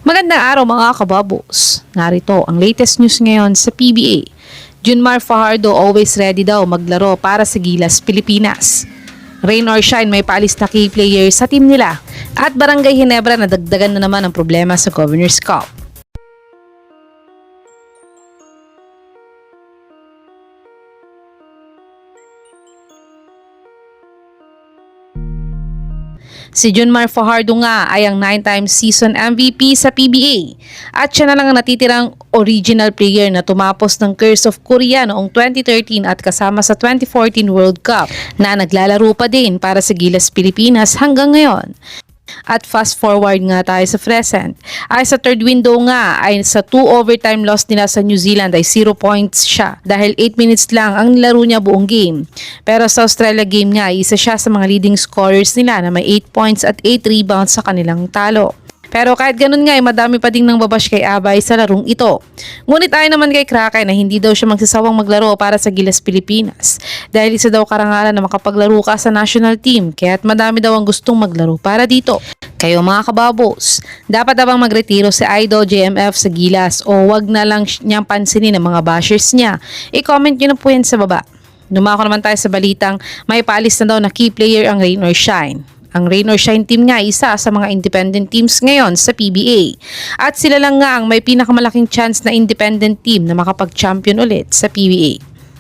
Magandang araw mga kababos. Narito ang latest news ngayon sa PBA. Junmar Fajardo always ready daw maglaro para sa Gilas, Pilipinas. Rain or shine, may paalis na key players sa team nila. At Barangay Ginebra nadagdagan na naman ang problema sa Governor's Cup. Si Junmar Fajardo nga ay ang 9-time season MVP sa PBA at siya na lang ang natitirang original player na tumapos ng Curse of Korea noong 2013 at kasama sa 2014 World Cup na naglalaro pa din para sa Gilas, Pilipinas hanggang ngayon. At fast forward nga tayo sa present, ay sa third window nga ay sa 2 overtime loss nila sa New Zealand ay 0 points siya dahil 8 minutes lang ang nilaro niya buong game. Pero sa Australia game nga, isa siya sa mga leading scorers nila na may 8 points at 8 rebounds sa kanilang talo. Pero kahit ganun nga ay madami pa ding nang babash kay Abay sa larong ito. Ngunit ayon naman kay Krakay na hindi daw siya magsasawang maglaro para sa Gilas, Pilipinas dahil isa daw karangalan na makapaglaro ka sa national team kaya't madami daw ang gustong maglaro para dito. Kayo mga kababos, dapat na bang magretiro si Idol JMF sa Gilas o wag na lang niyang pansinin ng mga bashers niya? I-comment nyo na po yan sa baba. Dumako naman tayo sa balitang may paalis na daw na key player ang Rain or Shine. Ang Rain or Shine team nga isa sa mga independent teams ngayon sa PBA. At sila lang nga ang may pinakamalaking chance na independent team na makapag-champion ulit sa PBA.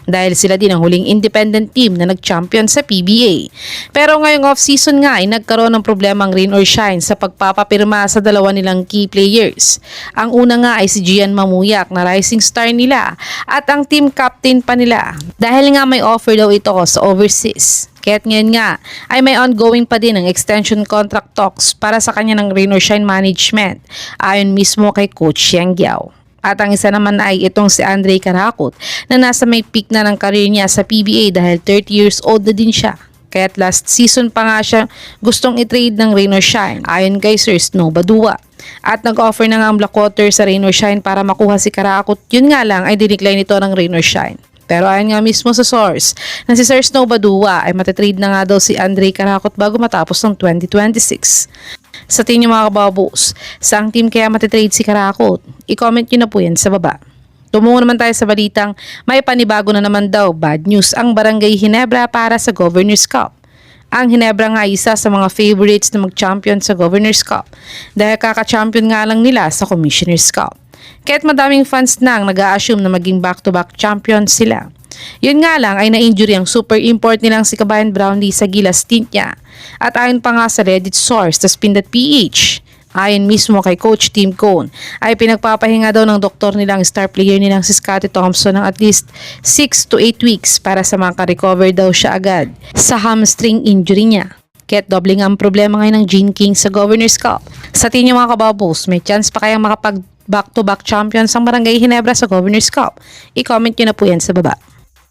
Dahil sila din ang huling independent team na nag-champion sa PBA. Pero ngayong off-season nga ay nagkaroon ng problema ang Rain or Shine sa pagpapapirma sa dalawa nilang key players. Ang una nga ay si Gian Mamuyak na rising star nila at ang team captain pa nila. Dahil nga may offer daw ito sa overseas. Kaya't ngayon nga ay may ongoing pa din ang extension contract talks para sa kanya ng Rain or Shine management ayon mismo kay Coach Yang Giao. At ang isa naman ay itong si Andre Karakot na nasa may peak na ng career niya sa PBA dahil 30 years old na din siya. Kaya't last season pa nga siya gustong i-trade ng Rain or Shine ayon kay Sir Snow Badua. At nag-offer na nga ang Blackwater sa Rain or Shine para makuha si Karakot. Yun nga lang ay dinecline ito ng Rain or Shine. Pero ayon nga mismo sa source na si Sir Snow Badua ay matatrade na nga daw si Andre Karakot bago matapos ng 2026. Sa tingin mga kababos, saang team kaya matatrade si Karakot? I-comment nyo na po yan sa baba. Tumungo naman tayo sa balitang may panibago na naman daw bad news ang Barangay Ginebra para sa Governor's Cup. Ang Ginebra nga isa sa mga favorites na mag-champion sa Governor's Cup dahil kaka-champion nga lang nila sa Commissioner's Cup. Kaya't madaming fans na ang nag-a-assume na maging back-to-back champion sila. Yun nga lang ay na-injury ang super import nilang si Kabayan Brownlee sa Gilas stint niya. At ayon pa nga sa Reddit source na Spin.ph, ayon mismo kay Coach Tim Cone, ay pinagpapahinga daw ng doktor nilang star player nilang si Scottie Thompson ng at least 6 to 8 weeks para sa makarecover daw siya agad sa hamstring injury niya. Kaya't doubling ang problema ngayon ng Gene King sa Governor's Cup. Sa tingin mga kababos, may chance pa kayang makapag back-to-back champions ang Barangay Ginebra sa Governor's Cup? I-comment nyo na po yan sa baba.